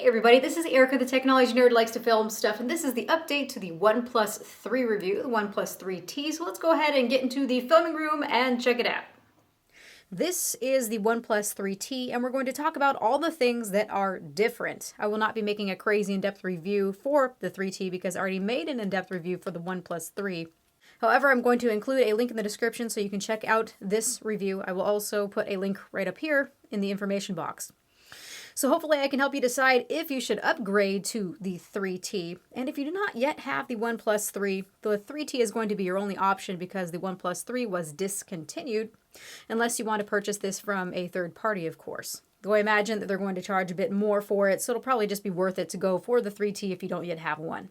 Everybody, this is Erica, the technology nerd who likes to film stuff, and this is the update to the OnePlus 3 review, the OnePlus 3T. So let's go ahead and get into the filming room and check it out. This is the OnePlus 3T, and we're going to talk about all the things that are different. I will not be making a crazy in-depth review for the 3T because I already made an in-depth review for the OnePlus 3. However, I'm going to include a link in the description so you can check out this review. I will also put a link right up here in the information box. So hopefully I can help you decide if you should upgrade to the 3T. And if you do not yet have the OnePlus 3, the 3T is going to be your only option because the OnePlus 3 was discontinued, unless you want to purchase this from a third party, of course. Though I imagine that they're going to charge a bit more for it, so it'll probably just be worth it to go for the 3T if you don't yet have one.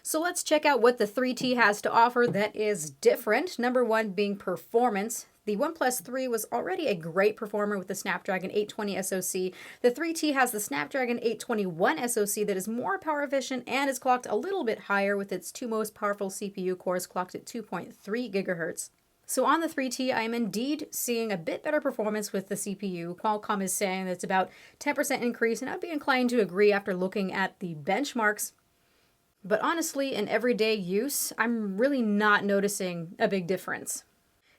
So let's check out what the 3T has to offer that is different. Number one being performance. The OnePlus 3 was already a great performer with the Snapdragon 820 SoC. The 3T has the Snapdragon 821 SoC that is more power efficient and is clocked a little bit higher with its two most powerful CPU cores clocked at 2.3 GHz. So on the 3T, I am indeed seeing a bit better performance with the CPU. Qualcomm is saying that it's about 10% increase, and I'd be inclined to agree after looking at the benchmarks. But honestly, in everyday use, I'm really not noticing a big difference.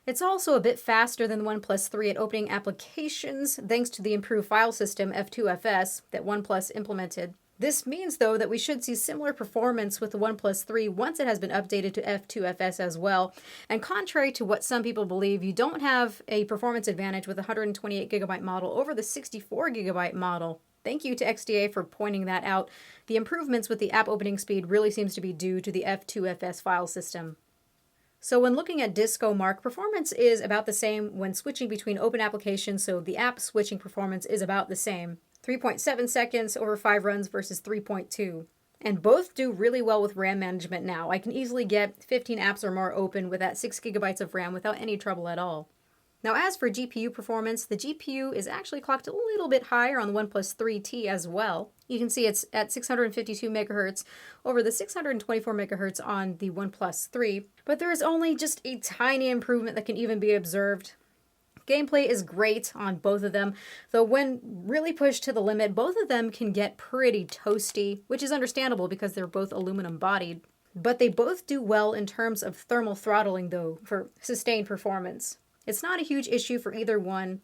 It's also a bit faster than the OnePlus 3 at opening applications, thanks to the improved file system F2FS that OnePlus implemented. This means, though, that we should see similar performance with the OnePlus 3 once it has been updated to F2FS as well. And contrary to what some people believe, you don't have a performance advantage with the 128GB model over the 64GB model. Thank you to XDA for pointing that out. The improvements with the app opening speed really seems to be due to the F2FS file system. So when looking at DiscoMark, performance is about the same when switching between open applications, so the app switching performance is about the same. 3.7 seconds over 5 runs versus 3.2. And both do really well with RAM management now. I can easily get 15 apps or more open with that 6 GB of RAM without any trouble at all. Now as for GPU performance, the GPU is actually clocked a little bit higher on the OnePlus 3T as well. You can see it's at 652 MHz over the 624 MHz on the OnePlus 3, but there is only just a tiny improvement that can even be observed. Gameplay is great on both of them, though when really pushed to the limit, both of them can get pretty toasty, which is understandable because they're both aluminum bodied. But they both do well in terms of thermal throttling though, for sustained performance. It's not a huge issue for either one,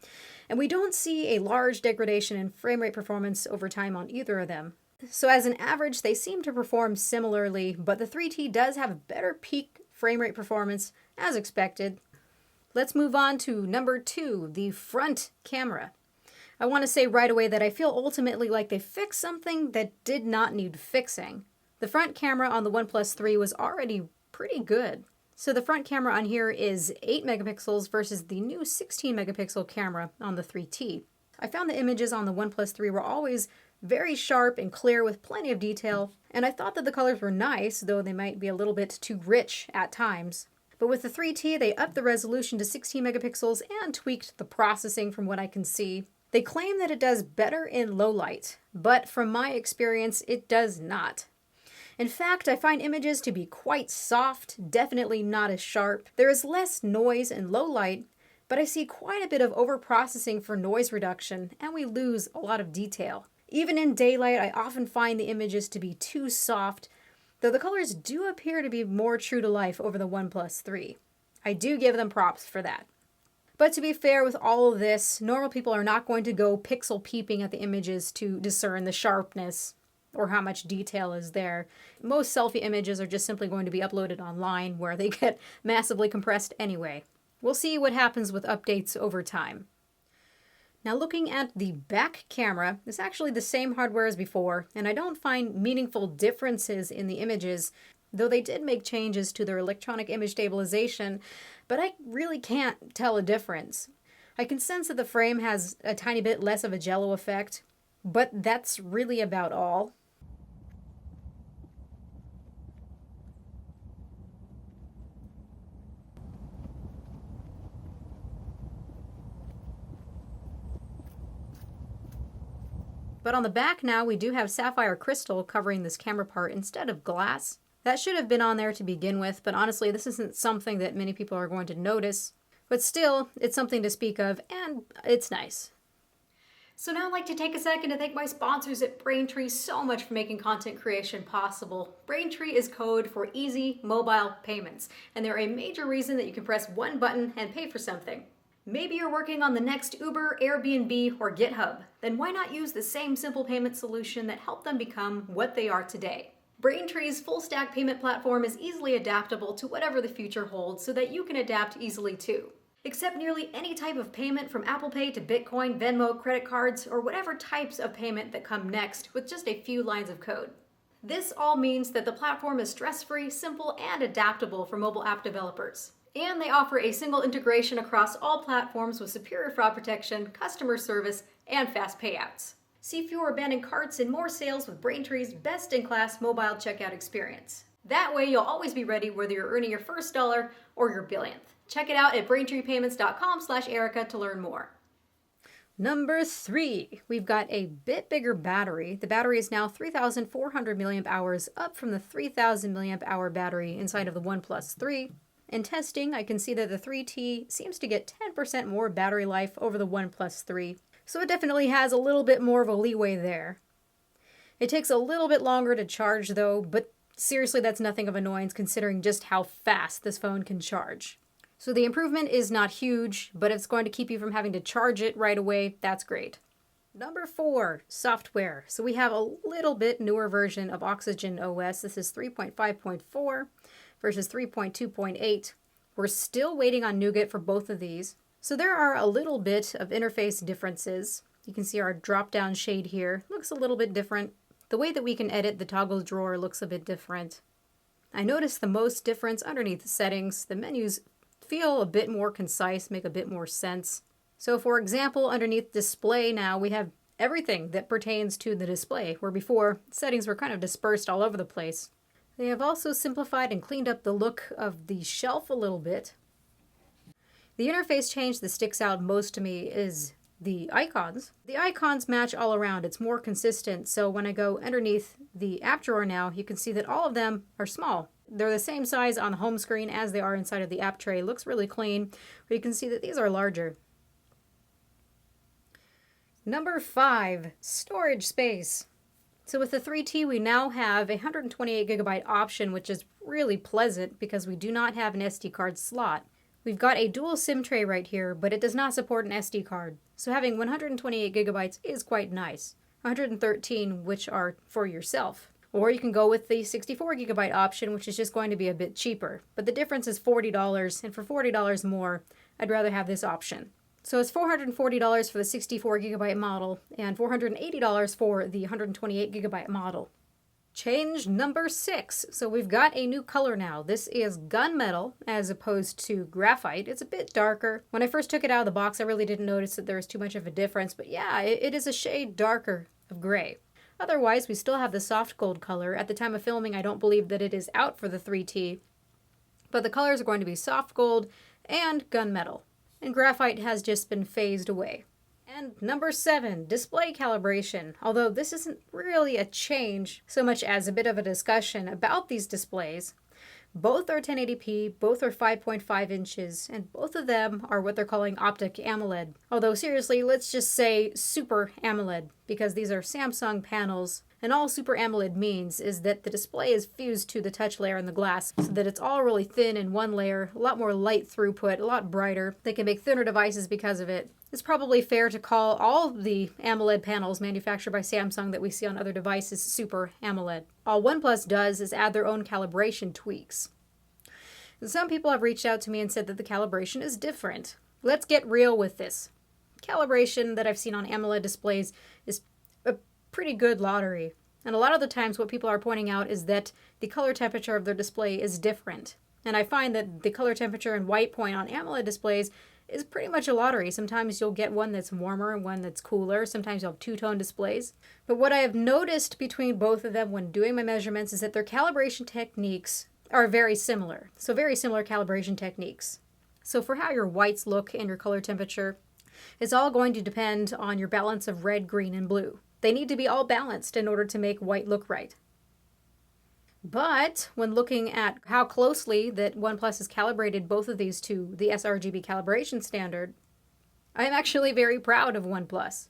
and we don't see a large degradation in frame rate performance over time on either of them. So as an average, they seem to perform similarly, but the 3T does have better peak frame rate performance as expected. Let's move on to number 2, the front camera. I want to say right away that I feel ultimately like they fixed something that did not need fixing. The front camera on the OnePlus 3 was already pretty good. So the front camera on here is 8 megapixels versus the new 16 megapixel camera on the 3T. I found the images on the OnePlus 3 were always very sharp and clear with plenty of detail, and I thought that the colors were nice, though they might be a little bit too rich at times. But with the 3T, they upped the resolution to 16 megapixels and tweaked the processing from what I can see. They claim that it does better in low light, but from my experience, it does not. In fact, I find images to be quite soft, definitely not as sharp. There is less noise in low light, but I see quite a bit of overprocessing for noise reduction, and we lose a lot of detail. Even in daylight, I often find the images to be too soft, though the colors do appear to be more true to life over the OnePlus 3. I do give them props for that. But to be fair with all of this, normal people are not going to go pixel peeping at the images to discern the sharpness or how much detail is there. Most selfie images are just simply going to be uploaded online where they get massively compressed anyway. We'll see what happens with updates over time. Now looking at the back camera, it's actually the same hardware as before, and I don't find meaningful differences in the images, though they did make changes to their electronic image stabilization, but I really can't tell a difference. I can sense that the frame has a tiny bit less of a jello effect, but that's really about all. But on the back now, we do have sapphire crystal covering this camera part instead of glass. That should have been on there to begin with, but honestly, this isn't something that many people are going to notice. But still, it's something to speak of, and it's nice. So now I'd like to take a second to thank my sponsors at Braintree so much for making content creation possible. Braintree is code for easy mobile payments, and they're a major reason that you can press one button and pay for something. Maybe you're working on the next Uber, Airbnb, or GitHub. Then why not use the same simple payment solution that helped them become what they are today? Braintree's full-stack payment platform is easily adaptable to whatever the future holds so that you can adapt easily too. Accept nearly any type of payment from Apple Pay to Bitcoin, Venmo, credit cards, or whatever types of payment that come next with just a few lines of code. This all means that the platform is stress-free, simple, and adaptable for mobile app developers. And they offer a single integration across all platforms with superior fraud protection, customer service, and fast payouts. See fewer abandoned carts and more sales with Braintree's best-in-class mobile checkout experience. That way you'll always be ready whether you're earning your first dollar or your billionth. Check it out at braintreepayments.com/Erica to learn more. Number 3, we've got a bit bigger battery. The battery is now 3,400 milliamp hours, up from the 3,000 milliamp hour battery inside of the OnePlus 3. In testing, I can see that the 3T seems to get 10% more battery life over the OnePlus 3, so it definitely has a little bit more of a leeway there. It takes a little bit longer to charge though, but seriously that's nothing of annoyance considering just how fast this phone can charge. So the improvement is not huge, but if it's going to keep you from having to charge it right away, that's great. Number 4, software. So we have a little bit newer version of Oxygen OS. This is 3.5.4 versus 3.2.8. We're still waiting on Nougat for both of these. So there are a little bit of interface differences. You can see our drop-down shade here looks a little bit different. The way that we can edit the toggle drawer looks a bit different. I noticed the most difference underneath the settings. The menus feel a bit more concise, make a bit more sense. So for example, underneath display now we have everything that pertains to the display, where before settings were kind of dispersed all over the place. They have also simplified and cleaned up the look of the shelf a little bit. The interface change that sticks out most to me is the icons. The icons match all around. It's more consistent. So when I go underneath the app drawer now, you can see that all of them are small. They're the same size on the home screen as they are inside of the app tray. It looks really clean, but you can see that these are larger. Number 5, storage space. So with the 3T, we now have a 128 gigabyte option, which is really pleasant because we do not have an SD card slot. We've got a dual SIM tray right here, but it does not support an SD card. So having 128 gigabytes is quite nice. 113, which are for yourself. Or you can go with the 64 gigabyte option, which is just going to be a bit cheaper. But the difference is $40, and for $40 more, I'd rather have this option. So it's $440 for the 64 gigabyte model, and $480 for the 128 gigabyte model. Change number 6. So we've got a new color now. This is gunmetal as opposed to graphite. It's a bit darker. When I first took it out of the box, I really didn't notice that there was too much of a difference. But yeah, it is a shade darker of gray. Otherwise, we still have the soft gold color. At the time of filming, I don't believe that it is out for the 3T. But the colors are going to be soft gold and gunmetal. And graphite has just been phased away. And number 7, display calibration. Although this isn't really a change so much as a bit of a discussion about these displays. Both are 1080p, both are 5.5 inches, and both of them are what they're calling optic AMOLED. Although seriously, let's just say Super AMOLED, because these are Samsung panels, and all Super AMOLED means is that the display is fused to the touch layer in the glass, so that it's all really thin in one layer, a lot more light throughput, a lot brighter. They can make thinner devices because of it. It's probably fair to call all the AMOLED panels manufactured by Samsung that we see on other devices Super AMOLED. All OnePlus does is add their own calibration tweaks. Some people have reached out to me and said that the calibration is different. Let's get real with this. Calibration that I've seen on AMOLED displays is a pretty good lottery. And a lot of the times what people are pointing out is that the color temperature of their display is different. And I find that the color temperature and white point on AMOLED displays is pretty much a lottery. Sometimes you'll get one that's warmer and one that's cooler. Sometimes you'll have two-tone displays. But what I have noticed between both of them when doing my measurements is that their calibration techniques are very similar. So very similar calibration techniques. So for how your whites look and your color temperature, it's all going to depend on your balance of red, green, and blue. They need to be all balanced in order to make white look right. But when looking at how closely that OnePlus has calibrated both of these to the sRGB calibration standard, I am actually very proud of OnePlus.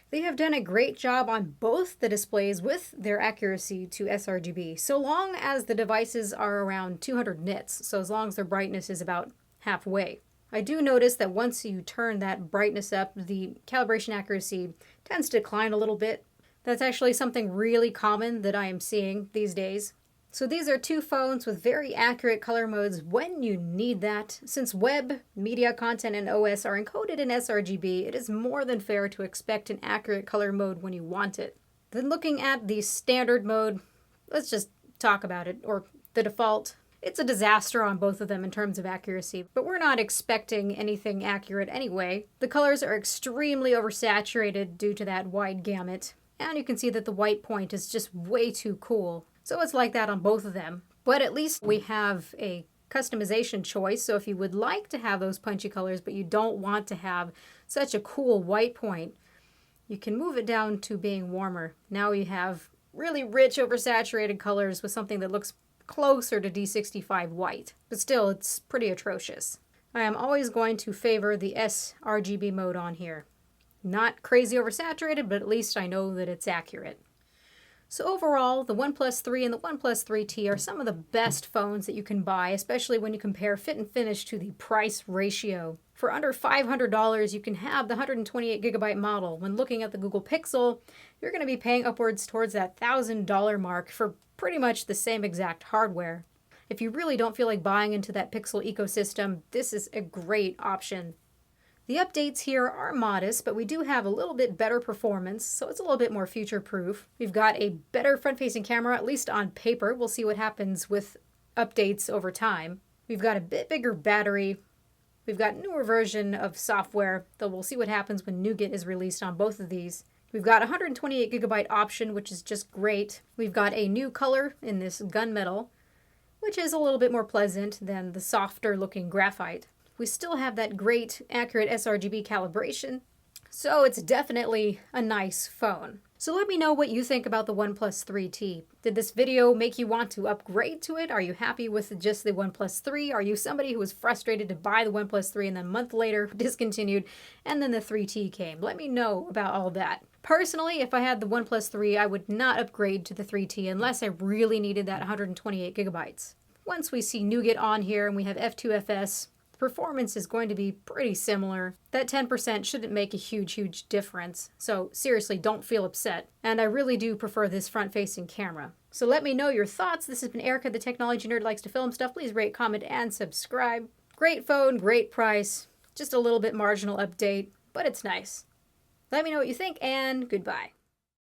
They have done a great job on both the displays with their accuracy to sRGB, so long as the devices are around 200 nits, so as long as their brightness is about halfway. I do notice that once you turn that brightness up, the calibration accuracy tends to decline a little bit. That's actually something really common that I am seeing these days. So these are two phones with very accurate color modes when you need that. Since web, media content, and OS are encoded in sRGB, it is more than fair to expect an accurate color mode when you want it. Then looking at the standard mode, let's just talk about it, or the default. It's a disaster on both of them in terms of accuracy, but we're not expecting anything accurate anyway. The colors are extremely oversaturated due to that wide gamut, and you can see that the white point is just way too cool. So it's like that on both of them. But at least we have a customization choice, so if you would like to have those punchy colors, but you don't want to have such a cool white point, you can move it down to being warmer. Now you have really rich, oversaturated colors with something that looks closer to D65 white. But still, it's pretty atrocious. I am always going to favor the sRGB mode on here. Not crazy oversaturated, but at least I know that it's accurate. So overall, the OnePlus 3 and the OnePlus 3T are some of the best phones that you can buy, especially when you compare fit and finish to the price ratio. For under $500, you can have the 128GB model. When looking at the Google Pixel, you're going to be paying upwards towards that $1,000 mark for pretty much the same exact hardware. If you really don't feel like buying into that Pixel ecosystem, this is a great option. The updates here are modest, but we do have a little bit better performance, so it's a little bit more future-proof. We've got a better front-facing camera, at least on paper. We'll see what happens with updates over time. We've got a bit bigger battery. We've got a newer version of software, though we'll see what happens when Nougat is released on both of these. We've got a 128GB option, which is just great. We've got a new color in this gunmetal, which is a little bit more pleasant than the softer-looking graphite. We still have that great, accurate sRGB calibration, so it's definitely a nice phone. So let me know what you think about the OnePlus 3T. Did this video make you want to upgrade to it? Are you happy with just the OnePlus 3? Are you somebody who was frustrated to buy the OnePlus 3 and then a month later discontinued and then the 3T came? Let me know about all that. Personally, if I had the OnePlus 3, I would not upgrade to the 3T unless I really needed that 128GB. Once we see Nougat on here and we have F2FS, performance is going to be pretty similar. That 10% shouldn't make a huge difference. So seriously, don't feel upset. And I really do prefer this front-facing camera. So let me know your thoughts. This has been Erica, the technology nerd who likes to film stuff. Please rate, comment, and subscribe. Great phone, great price. Just a little bit marginal update, but it's nice. Let me know what you think, and goodbye.